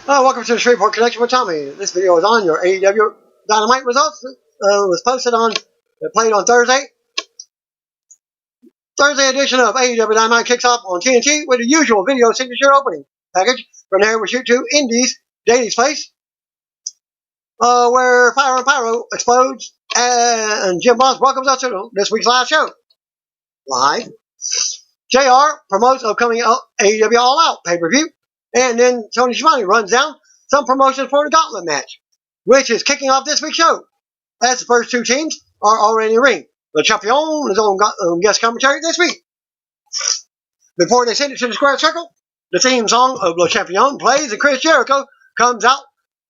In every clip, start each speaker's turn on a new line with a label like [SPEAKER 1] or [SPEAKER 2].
[SPEAKER 1] Welcome to the Shreveport Connection with Tommy. This video is on your AEW Dynamite results. Was posted on, played on Thursday. Thursday edition of AEW Dynamite kicks off on TNT with the usual video signature opening package. From there, we shoot to Indies, Daily's place, where Fire and Pyro explodes, and Jim Boss welcomes us to this week's live show. Live. JR promotes upcoming AEW All Out pay-per-view. And then Tony Schiavone runs down some promotions for the Gauntlet match, which is kicking off this week's show, as the first two teams are already in the ring. Le Champion is on guest commentary this week. Before they send it to the square circle, the theme song of Le Champion plays and Chris Jericho comes out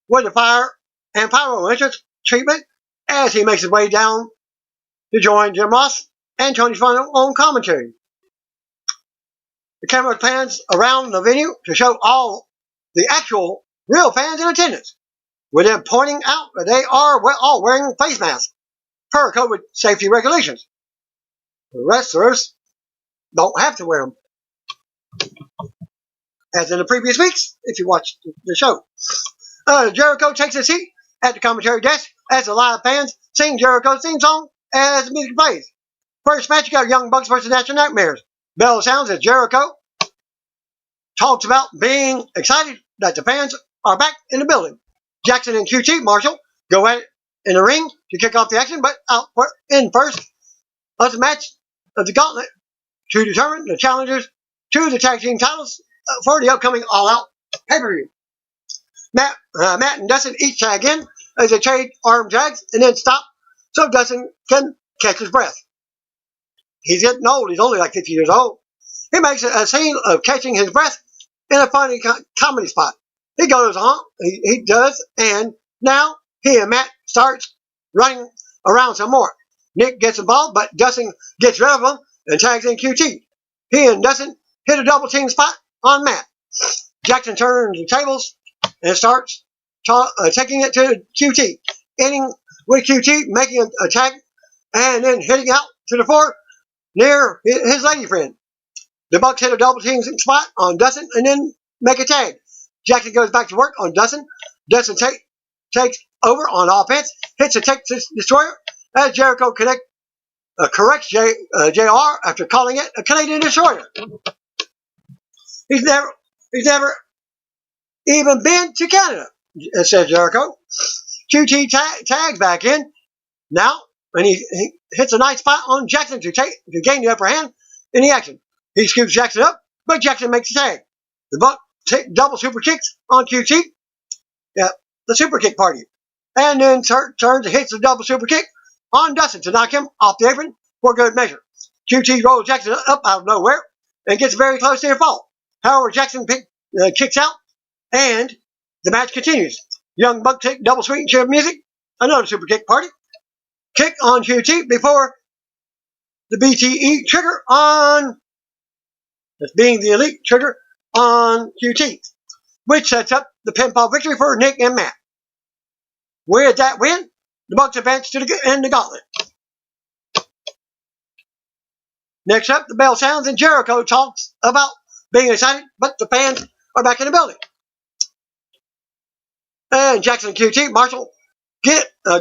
[SPEAKER 1] with the Fire and Pyro entrance treatment as he makes his way down to join Jim Ross and Tony Schiavone on commentary. The camera pans around the venue to show all the actual real fans in attendance, with them pointing out that they are all wearing face masks per COVID safety regulations. The wrestlers don't have to wear them, as in the previous weeks, if you watched the show. Jericho takes a seat at the commentary desk as the live fans sing Jericho's theme song as the music plays. First match, you got Young Bucks versus National Nightmares. Bell sounds as Jericho talks about being excited that the fans are back in the building. Jackson and QT Marshall go at it in the ring to kick off the action, but out in first of the match of the Gauntlet to determine the challengers to the tag team titles for the upcoming All Out pay-per-view. Matt and Dustin each tag in as they trade arm drags and then stop so Dustin can catch his breath. He's getting old. He's only like 50 years old. He makes a scene of catching his breath in a funny comedy spot. He goes on, he does, and now he and Matt starts running around some more. Nick gets involved, but Dustin gets rid of him and tags in QT. He and Dustin hit a double team spot on Matt. Jackson turns the tables and starts taking it to QT, ending with QT making a tag and then hitting out to the floor near his lady friend. The Bucks hit a double team spot on Dustin and then make a tag. Jackson goes back to work on Dustin. Dustin takes over on offense, hits a Texas Destroyer as Jericho corrects JR after calling it a Canadian Destroyer. He's never even been to Canada, says Jericho. QT tags back in now, and he hits a nice spot on Jackson to gain the upper hand in the action. He scoops Jackson up, but Jackson makes the tag. The Buck double super kicks on QT. Yeah, the super kick party. And then turns and hits the double super kick on Dustin to knock him off the apron for good measure. QT rolls Jackson up out of nowhere and gets very close to a fall. However, Jackson kicks out and the match continues. Young Buck take double sweet and music. Another super kick party. Kick on QT before the BTE trigger on, that's being the elite trigger on QT, which sets up the pinfall victory for Nick and Matt. With that win, the Bucks advance to the Gauntlet. Next up, the bell sounds and Jericho talks about being excited, but the fans are back in the building. And Jackson and QT Marshall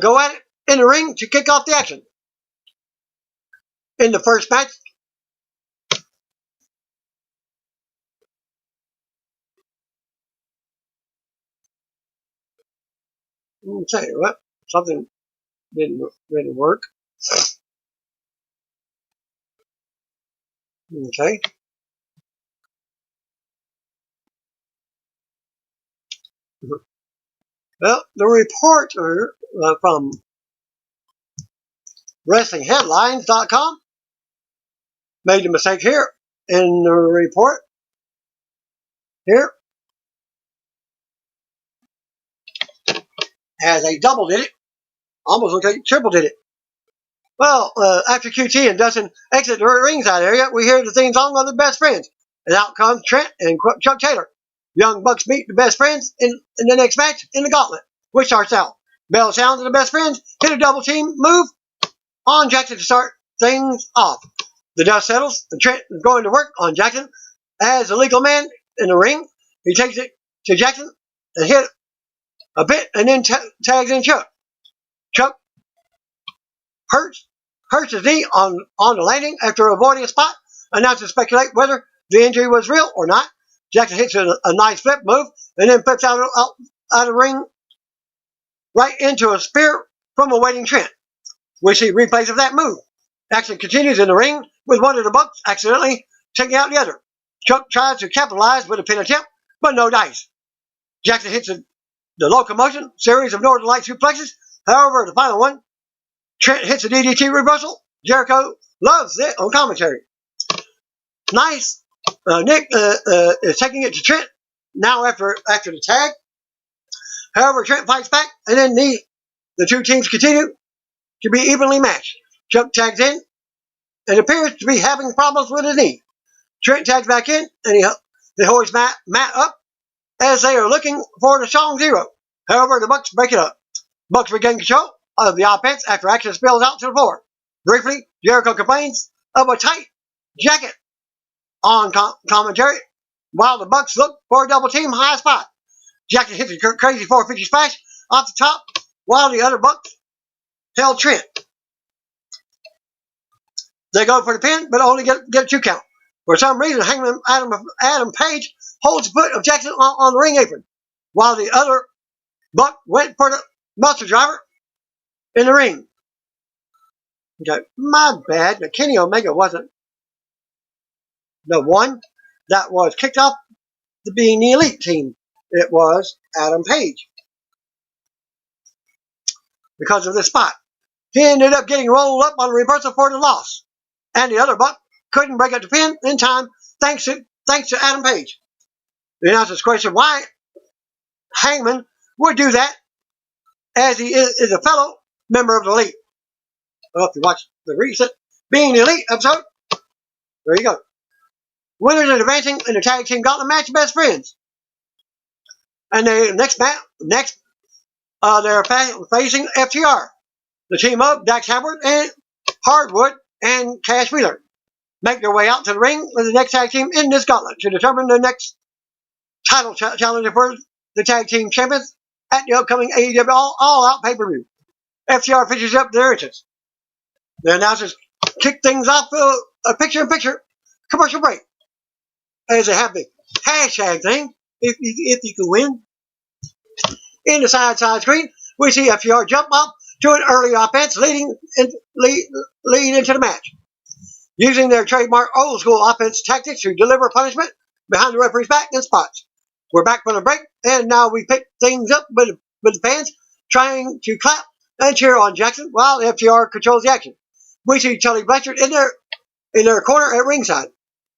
[SPEAKER 1] go at it in the ring to kick off the action. In the first match, I'll tell you what, something didn't work. Okay. Well, the reporter from WrestlingHeadlines.com made a mistake here in the report. Here. As they double did it, almost looks like triple did it. Well, after QT and Dustin exit the ringside area, we hear the theme song of the Best Friends. And out comes Trent and Chuck Taylor. Young Bucks meet the Best Friends in the next match in the Gauntlet, which starts out. Bell sounds and the Best Friends hit a double team move on Jackson to start things off. The dust settles and Trent is going to work on Jackson as a legal man in the ring. He takes it to Jackson and hit a bit and then tags in Chuck. Chuck hurts his knee on the landing after avoiding a spot. Announcers speculate whether the injury was real or not. Jackson hits a nice flip move and then flips out of the ring right into a spear from a waiting Trent. We see replays of that move. Action continues in the ring with one of the Bucks accidentally taking out the other. Chuck tries to capitalize with a pin attempt, but no dice. Jackson hits the locomotion series of Northern Light suplexes. However, the final one, Trent hits a DDT reversal. Jericho loves it on commentary. Nice. Nick is taking it to Trent now after the tag. However, Trent fights back, and then the two teams continue to be evenly matched. Chuck tags in and appears to be having problems with his knee. Trent tags back in, and he hoists Matt up as they are looking for the Strong Zero. However, the Bucks break it up. Bucks regain control of the offense after Action spills out to the floor. Briefly, Jericho complains of a tight jacket on commentary, while the Bucks look for a double team high spot. Jackson hits a crazy 450 splash off the top, while the other Bucks held Trent. They go for the pin, but only get a 2 count. For some reason, Hangman Adam Page holds the foot of Jackson on the ring apron, while the other Buck went for the Meltzer driver in the ring. Okay, my bad. Kenny Omega wasn't the one that was kicked off to being the elite team. It was Adam Page. Because of this spot. He ended up getting rolled up on a reversal for the loss. And the other Buck couldn't break up the pin in time thanks to Adam Page. The announcers question why Hangman would do that, as he is a fellow member of the Elite. Well, if you watch the recent Being the Elite episode, there you go. Winners are advancing in the tag team gauntlet match, best friends. And they they're facing FTR. The team of Dax Howard and Hardwood and Cash Wheeler make their way out to the ring with the next tag team in this gauntlet to determine the next title challenger for the tag team champions at the upcoming AEW All-Out pay-per-view. FTR finishes up their entrance. The announcers kick things off a picture-in-picture commercial break as they have the hashtag thing, if you can win. In the side screen, we see FTR jump up to an early offense leading into the match. Using their trademark old school offense tactics to deliver punishment behind the referee's back and spots. We're back from the break, and now we pick things up with the fans trying to clap and cheer on Jackson while FTR controls the action. We see Tully Blanchard in their corner at ringside.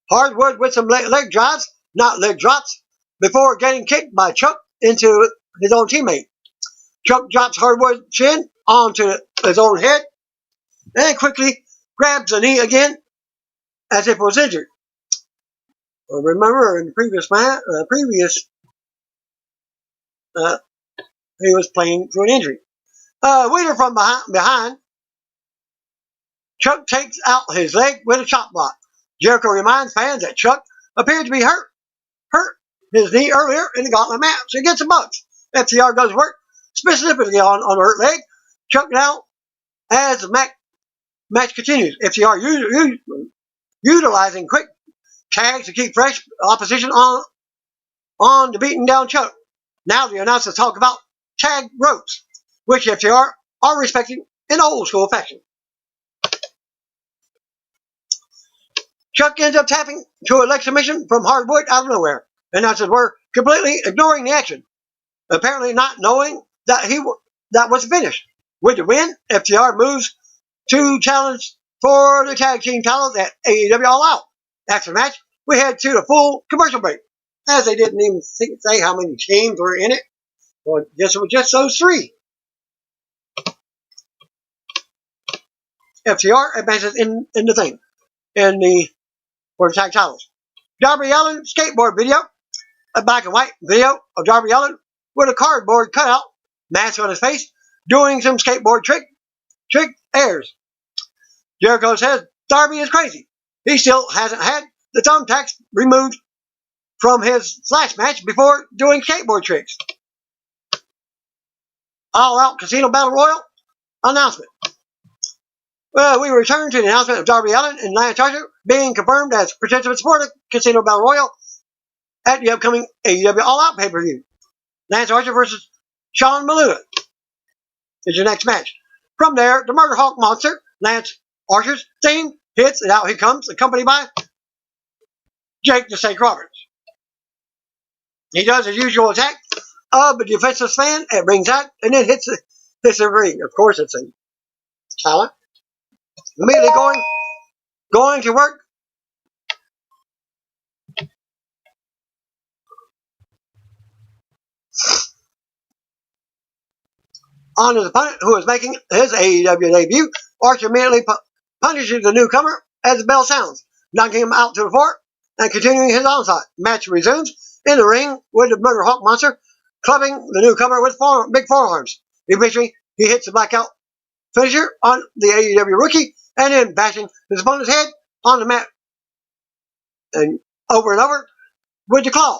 [SPEAKER 1] Hardwood with some leg drives, not leg drops, before getting kicked by Chuck into his own teammate. Chuck drops Hardwood's chin onto his own head and quickly grabs the knee again as if it was injured. Remember in the previous he was playing through an injury. Wheeler from behind. Chuck takes out his leg with a chop block. Jericho reminds fans that Chuck appeared to be hurt his knee earlier in the gauntlet match against the Bucks. FTR does work specifically on the hurt leg. Chuck now as the match continues. FTR utilizing quick tags to keep fresh opposition on the beaten down Chuck. Now the announcers talk about tag ropes, which FTR are respecting in old school fashion. Chuck ends up tapping to a leg submission from Hardwood out of nowhere. Announcers were completely ignoring the action, apparently not knowing that was the finish. With the win, FTR moves to challenge for the tag team titles at AEW All Out. After the match, we head to the full commercial break, as they didn't even say how many teams were in it. Well, I guess it was just those 3. FTR advances in the thing, for the tag titles. Darby Allin skateboard video, a black and white video of Darby Allin with a cardboard cutout, mask on his face, doing some skateboard trick airs. Jericho says Darby is crazy. He still hasn't had the thumbtacks removed from his Slash match before doing skateboard tricks. All Out Casino Battle Royal announcement. Well, we return to the announcement of Darby Allin and Lance Archer being confirmed as participants for the Casino Battle Royal at the upcoming AEW All Out pay-per-view. Lance Archer versus Sean Maluda is your next match. From there, the Murder Hawk Monster, Lance Archer's theme hits, and out he comes, accompanied by Jake the Snake Roberts. He does his usual attack of a defensive span at ringside, and then hits the ring. Of course, it's a talent. Immediately going to work. On his opponent, who is making his AEW debut, Archer immediately punishes the newcomer as the bell sounds, knocking him out to the floor and continuing his onslaught. Match resumes in the ring with the Murder Hawk Monster clubbing the newcomer with big forearms. Eventually, he hits the blackout finisher on the AEW rookie and then bashing his opponent's head on the mat and over with the claw.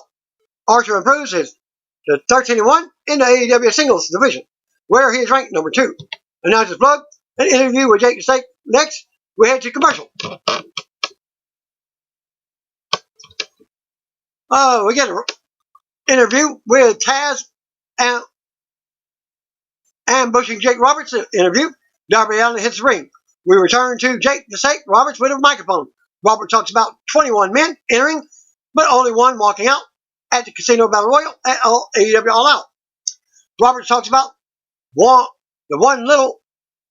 [SPEAKER 1] Archer improves to 13-1 in the AEW singles division, where he is ranked number 2. Announces Plug, an interview with Jake the Snake. Next, we head to commercial. We get an interview with Taz and ambushing Jake Roberts. Interview. Darby Allin hits the ring. We return to Jake the Snake Roberts with a microphone. Robert talks about 21 men entering, but only one walking out at the Casino Battle Royal at AEW All Out. Robert talks about the one little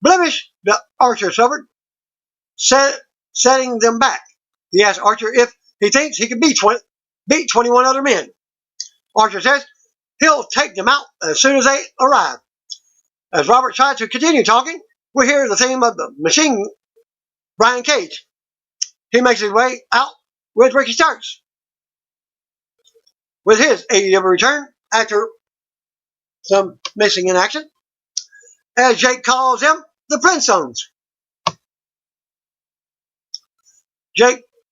[SPEAKER 1] blemish that Archer suffered, setting them back. He asks Archer if he thinks he can beat 21 other men. Archer says he'll take them out as soon as they arrive. As Robert tries to continue talking, we hear the theme of the Machine, Brian Cage. He makes his way out with Ricky Starks with his AEW return after some missing in action, as Jake calls them the Flintstones.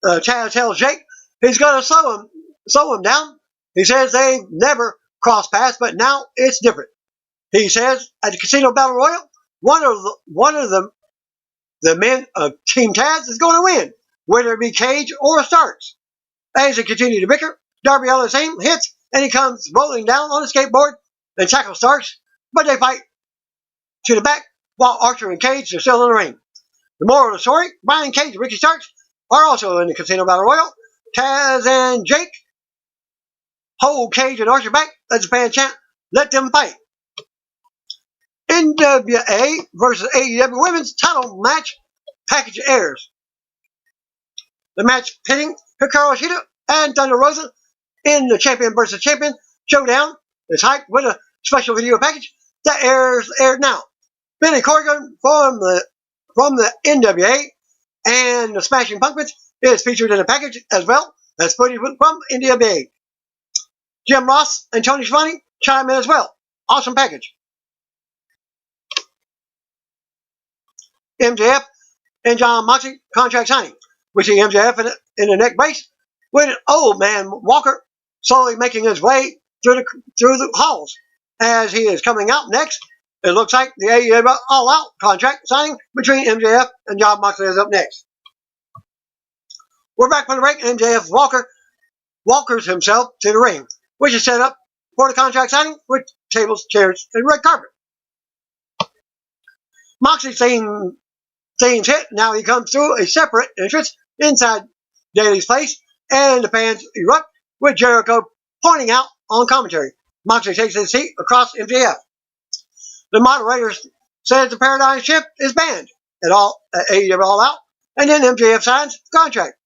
[SPEAKER 1] Taz tells Jake he's going to slow him down. He says they've never crossed paths, but now it's different. He says at the Casino Battle Royal, one of the men of Team Taz is going to win, whether it be Cage or Starks. As they continue to bicker, Darby Allin's aim hits, and he comes rolling down on a skateboard and tackles Starks, but they fight to the back while Archer and Cage are still in the ring. The moral of the story, Brian Cage and Ricky Starks are also in the Casino Battle Royal. Taz and Jake hold Cage and Archer back as the fans chant, "Let them fight." NWA versus AEW Women's title match package airs. The match pitting Hikaru Shida and Thunder Rosa in the champion versus champion showdown is hyped with a special video package that aired now. Billy Corgan from the NWA and the Smashing Pumpkins is featured in the package, as well as footage from NWA. Jim Ross and Tony Schiavone chime in as well. Awesome package. MJF and John Moxley contract signing. We see MJF in the neck brace with an old man Walker slowly making his way through the halls. As he is coming out next, it looks like the AEW All Out contract signing between MJF and John Moxley is up next. We're back from the break, and MJF walkers himself to the ring, which is set up for the contract signing with tables, chairs, and red carpet. Moxley scenes hit. Now he comes through a separate entrance inside Daly's place, and the fans erupt with Jericho pointing out on commentary. Moxley takes his seat across MJF. The moderator says the paradigm shift is banned at AEW All Out, and then MJF signs the contract.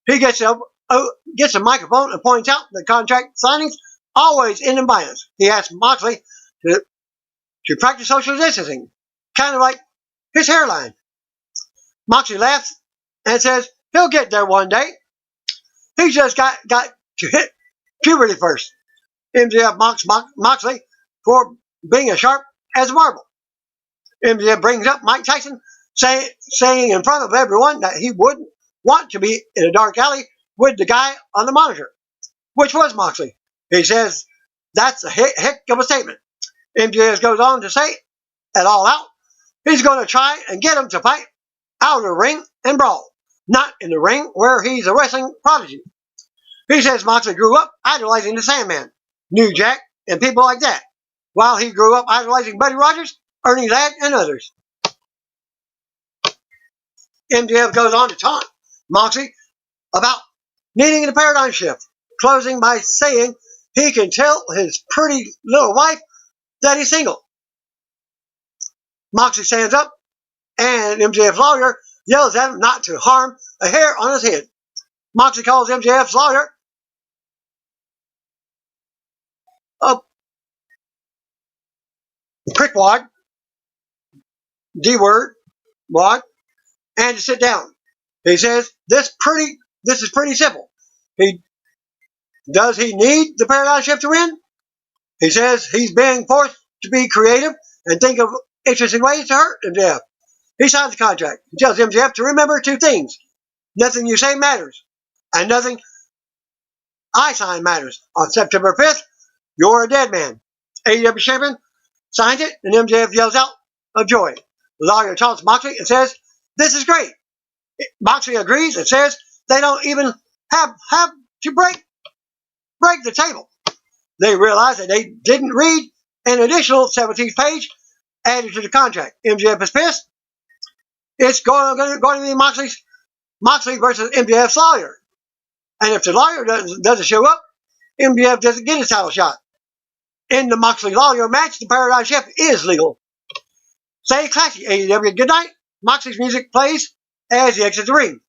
[SPEAKER 1] He gets a microphone and points out that contract signings always end in violence. He asks Moxley to practice social distancing, kind of like his hairline. Moxley laughs and says he'll get there one day. He's just got to hit puberty first. MJF mocks Moxley for being as sharp as a marble. MJF brings up Mike Tyson saying in front of everyone that he wouldn't want to be in a dark alley with the guy on the monitor, which was Moxley. He says that's a heck of a statement. MJF goes on to say, at All Out, he's going to try and get him to fight out of the ring and brawl, not in the ring where he's a wrestling prodigy. He says Moxley grew up idolizing the Sandman, New Jack, and people like that, while he grew up idolizing Buddy Rogers, Ernie Ladd, and others. MJF goes on to taunt Moxley about needing the paradigm shift, closing by saying he can tell his pretty little wife that he's single. Moxley stands up, and MJF's lawyer yells at him not to harm a hair on his head. Moxley calls MJF's lawyer a prickwad, D-word, wad, and to sit down. He says this is pretty simple. Does he need the paradigm shift to win? He says he's being forced to be creative and think of interesting ways to hurt MJF. He signs the contract. He tells MJF to remember two things. Nothing you say matters, and nothing I sign matters. On September 5th, you're a dead man. AEW champion signs it, and MJF yells out of joy. The lawyer taunts Moxley and says, this is great. Moxley agrees and says they don't even have to break the table. They realize that they didn't read an additional 17th page added to the contract. MJF is pissed. It's going to be Moxley versus MJF's lawyer. And if the lawyer doesn't show up, MJF doesn't get his title shot. In the Moxley lawyer match, the paradigm shift is legal. Stay classy, AEW. Good night. Moxley's music plays as he exits the ring.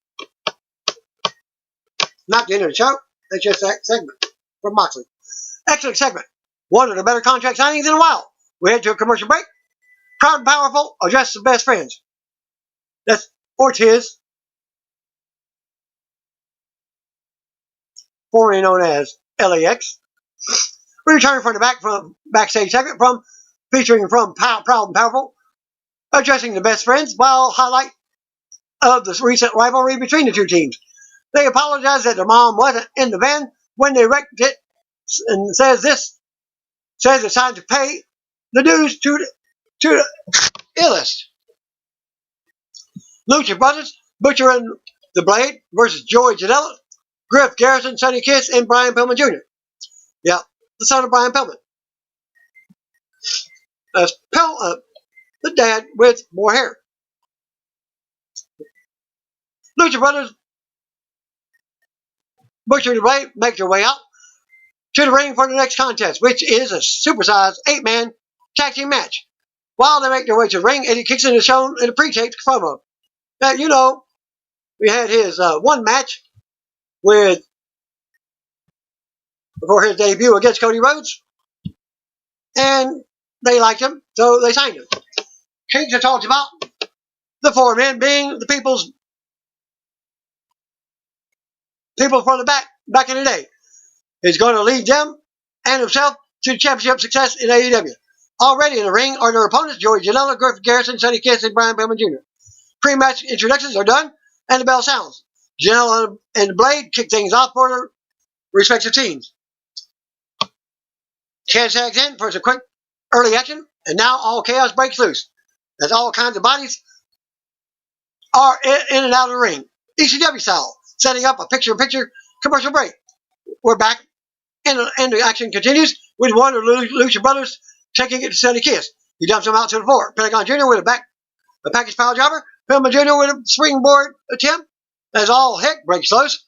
[SPEAKER 1] Not the end of the show. That's just that segment from Moxley. Excellent segment. One of the better contract signings in a while. We head to a commercial break. Proud and Powerful are just the best friends. That's Ortiz, formerly known as LAX. We return from the backstage segment featuring Proud and Powerful, addressing the best friends while highlight of the recent rivalry between the two teams. They apologize that their mom wasn't in the van when they wrecked it, and says it's time to pay the dues to the illest. Lucha Brothers, Butcher and the Blade versus Joey Janela, Griff Garrison, Sonny Kiss, and Brian Pillman Jr. Yeah, the son of Brian Pillman. That's the dad with more hair. Lucha Brothers, Butcher and the Blade make their way out to the ring for the next contest, which is a supersized 8-man tag team match. While they make their way to the ring, Eddie Kingston is shown in a pre-taped promo. Now, we had his one match before his debut against Cody Rhodes, and they liked him, so they signed him. Kingston talked about the four men being the people from the back in the day. He's going to lead them and himself to championship success in AEW. Already in the ring are their opponents, Joey Janela, Griff Garrison, Sonny Kiss, and Brian Pillman Jr. Pre-match introductions are done, and the bell sounds. Janela and Blade kick things off for their respective teams. Chad tags in for some quick early action, and now all chaos breaks loose. As all kinds of bodies are in and out of the ring, ECW style, setting up a picture-in-picture commercial break. We're back, and the action continues with one of the Lucha Brothers taking it to Sonny Kiss. He dumps him out to the floor. Pentagon Jr. with a package pile driver. Pillman Jr. with a springboard attempt. As all heck breaks loose.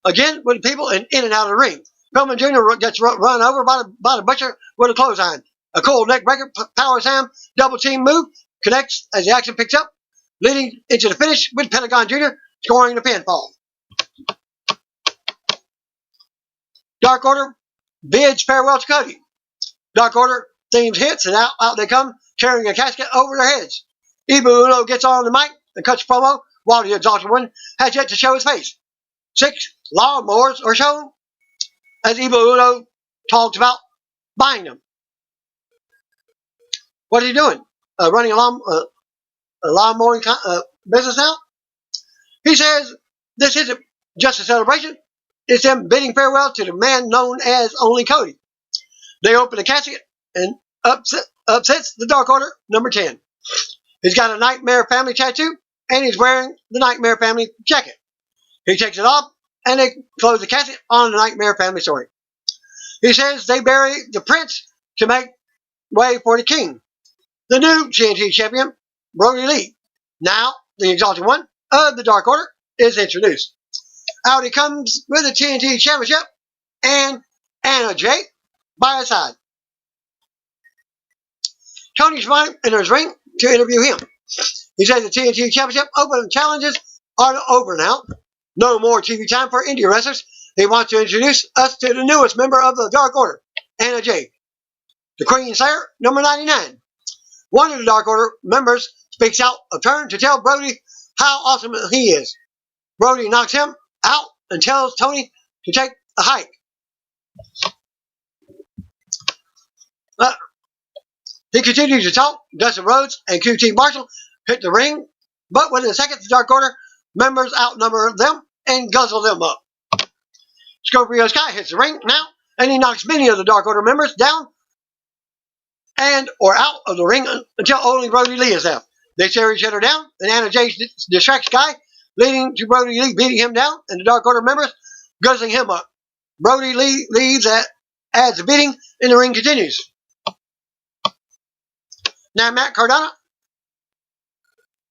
[SPEAKER 1] Again, with the people in and out of the ring. Pillman Jr. gets run over by the Butcher with a clothesline. A cool neck breaker, power slam, double team move connects as the action picks up, leading into the finish with Pentagon Jr. scoring the pinfall. Dark Order bids farewell to Cody. Dark Order themes hits, and out they come, carrying a casket over their heads. Ibu Uno gets on the mic and cuts promo, while the Exalted One has yet to show his face. 6 lawnmowers are shown, as Ibu Uno talks about buying them. What are you doing? Running a lawnmowing business now? He says this isn't just a celebration. It's them bidding farewell to the man known as Only Cody. They open the casket, and upsets the Dark Order number 10. He's got a Nightmare Family tattoo, and he's wearing the Nightmare Family jacket. He takes it off, and they close the casket on the Nightmare Family story. He says they bury the prince to make way for the king. The new TNT champion, Brody Lee, now the Exalted One of the Dark Order, is introduced. Out he comes with the TNT championship and Anna Jay by his side. Tony's running in his ring to interview him. He says the TNT championship open challenges are over now. No more TV time for indie wrestlers. He wants to introduce us to the newest member of the Dark Order, Anna Jay, the Queen Slayer, number 99. One of the Dark Order members speaks out of turn to tell Brody how awesome he is. Brody knocks him out and tells Tony to take a hike. He continues to talk. Dustin Rhodes and QT Marshall hit the ring, but within seconds, the Dark Order members outnumber them and guzzle them up. Scorpio Sky hits the ring now, and he knocks many of the Dark Order members down and or out of the ring until only Brody Lee is left. They tear each other down, and Anna Jay distracts Sky, leading to Brody Lee beating him down and the Dark Order members guzzling him up. Brody Lee leaves as the beating in the ring continues. Now Matt Cardona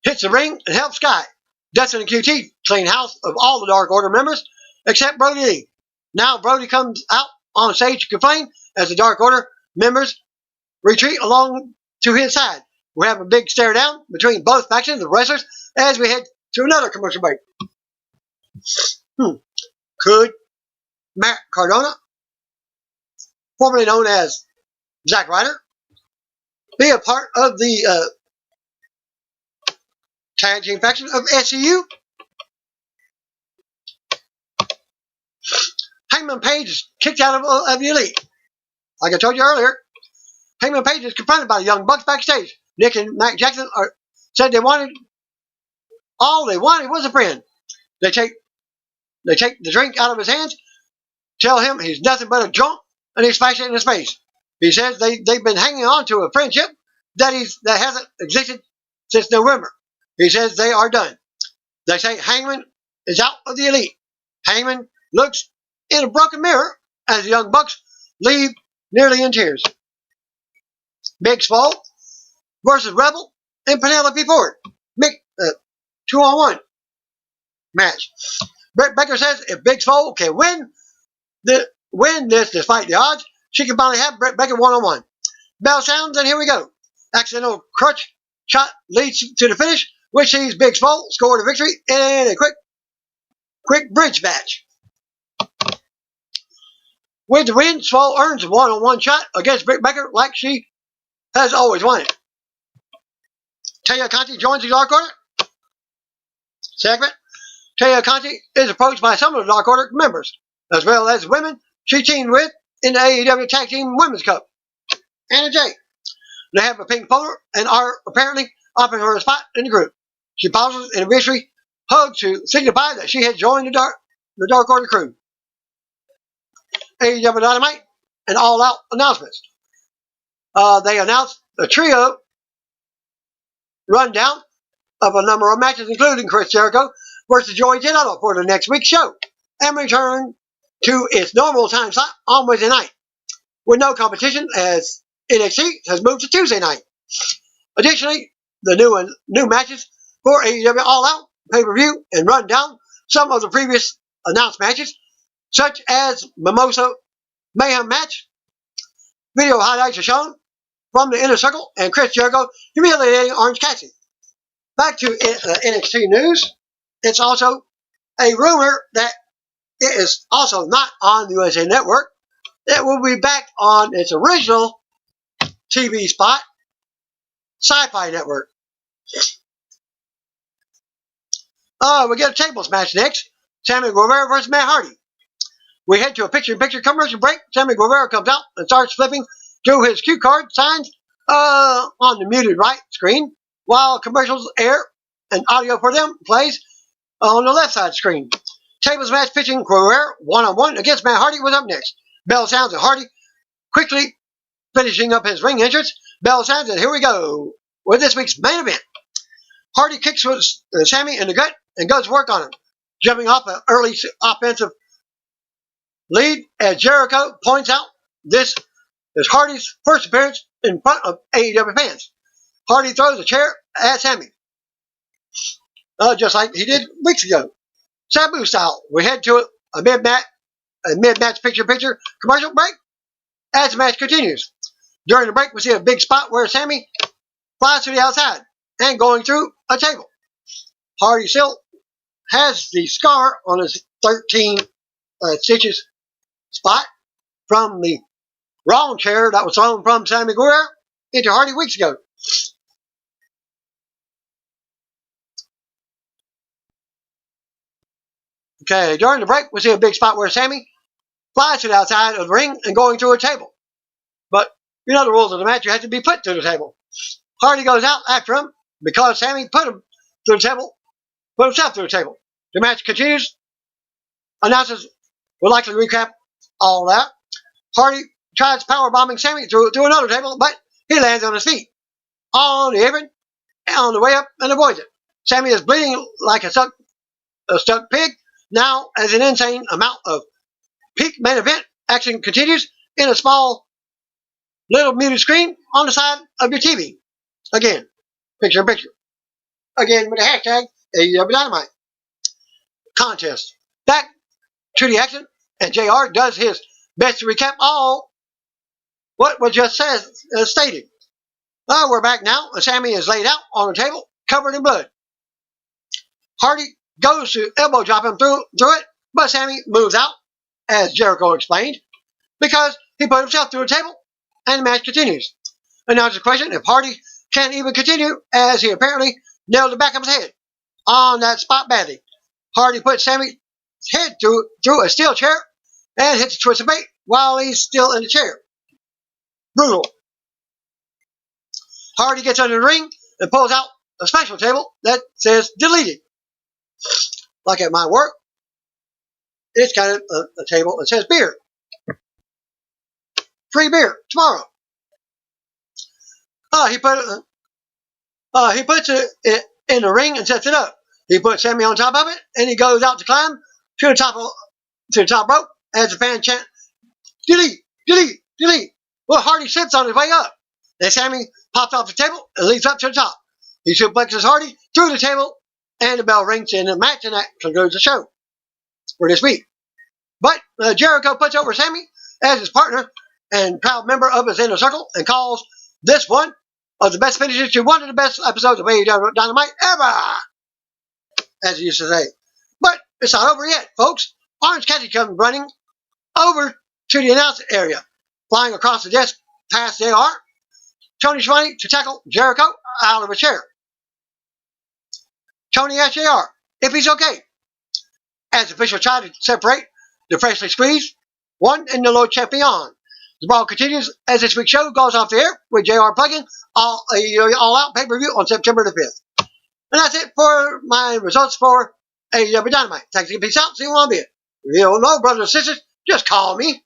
[SPEAKER 1] hits the ring and helps Sky. Dustin and QT clean house of all the Dark Order members except Brody Lee. Now Brody comes out on stage to complain as the Dark Order members retreat along to his side. We have a big stare down between both factions of wrestlers as we head to another commercial break. Could Matt Cardona, formerly known as Zack Ryder, be a part of the tag team faction of SCU? Hangman Page is kicked out of the Elite. Like I told you earlier, Hangman Page is confronted by the Young Bucks backstage. Nick and Matt Jackson said all they wanted was a friend. They take the drink out of his hands, tell him he's nothing but a drunk, and he's flashing in his face. He says they've been hanging on to a friendship that hasn't existed since November. He says they are done. They say Hangman is out of the Elite. Hangman looks in a broken mirror as the Young Bucks leave nearly in tears. Big Swole versus Rebel and Penelope Ford. 2-on-1 match. Britt Baker says if Big Swole can win this despite the odds, she can finally have Britt Baker 1-on-1. Bell sounds, and here we go. Accidental crutch shot leads to the finish, which sees Big Swole score the victory in a quick bridge match. With the win, Swole earns a 1-on-1 shot against Britt Baker like she has always wanted. Taya Conti joins the Dark Order segment. Taya Conti is approached by some of the Dark Order members, as well as women she teamed with in the AEW Tag Team Women's Cup. Anna Jay. They have a pink folder and are apparently offering her a spot in the group. She pauses in a victory hug to signify that she has joined the Dark Order crew. AEW Dynamite and All Out announcements. They announced a trio rundown of a number of matches, including Chris Jericho versus Joey Janela for the next week's show, and return to its normal time slot on Wednesday night, with no competition as NXT has moved to Tuesday night. Additionally, the new matches for AEW All Out pay-per-view and run down some of the previous announced matches, such as Mimosa Mayhem match. Video highlights are shown from the Inner Circle and Chris Jericho humiliating Orange Cassidy. Back to NXT news. It's also a rumor that it is also not on the USA Network. It will be back on its original TV spot, Sci-Fi Network. We get a tables match next. Sammy Guevara versus Matt Hardy. We head to a picture-in-picture commercial break. Sammy Guevara comes out and starts flipping through his cue card signs on the muted right screen, while commercials air and audio for them plays on the left side screen. Tables match pitching Guevara 1-on-1 against Matt Hardy was up next. Bell sounds and Hardy quickly Finishing up his ring entrance, bell sounds, and here we go with this week's main event. Hardy kicks Sammy in the gut and goes to work on him, jumping off an early offensive lead as Jericho points out this is Hardy's first appearance in front of AEW fans. Hardy throws a chair at Sammy, just like he did weeks ago. Sabu style. We head to a mid-match picture-in-picture commercial break as the match continues. During the break, we see a big spot where Sammy flies to the outside and going through a table. Hardy still has the scar on his 13 stitches spot from the wrong chair that was thrown from Sammy Guerrero into Hardy weeks ago. Okay, during the break, we see a big spot where Sammy flies to the outside of the ring and going through a table. But you know the rules of the match, you have to be put through the table. Hardy goes out after him because Sammy put himself through the table. The match continues. Announcers will likely recap all that. Hardy tries powerbombing Sammy through another table, but he lands on his feet on the apron on the way up and avoids it. Sammy is bleeding like a stuck pig. Now, as an insane amount of peak main event action continues in a small little muted screen on the side of your TV. Again, picture in picture. Again with the hashtag AEW Dynamite. Contest. Back to the action, and JR does his best to recap all what was just stated. We're back now, and Sammy is laid out on the table, covered in blood. Hardy goes to elbow drop him through it, but Sammy moves out, as Jericho explained, because he put himself through a table, and the match continues. And now it's a question if Hardy can even continue, as he apparently nailed the back of his head on that spot badly. Hardy puts Sammy's head through a steel chair and hits a twist of fate while he's still in the chair. Brutal. Hardy gets under the ring and pulls out a special table that says deleted. Like at my work, it's got a table that says beer. Free beer tomorrow. He puts it in the ring and sets it up. He puts Sammy on top of it, and he goes out to climb to the top rope as the fans chant, delete, delete, delete. Well, Hardy sits on his way up. Then Sammy pops off the table and leaps up to the top. He suplexes Hardy through the table, and the bell rings in the match, and that concludes the show for this week. But Jericho puts over Sammy as his partner and proud member of his inner circle and calls this one of the best finishes to one of the best episodes of AEW Dynamite ever, as he used to say. But it's not over yet, folks. Orange Cassidy comes running over to the announce area, flying across the desk past JR. Tony Schiavone to tackle Jericho out of a chair. Tony asks JR if he's okay, as officials try to separate the freshly squeezed one and the Lord Champion. The brawl continues as this week's show goes off the air with JR plugging All Out pay-per-view on September the 5th. And that's it for my results for AEW Dynamite. Thanks again. Peace out. See you on it. If you don't know, brothers and sisters, just call me.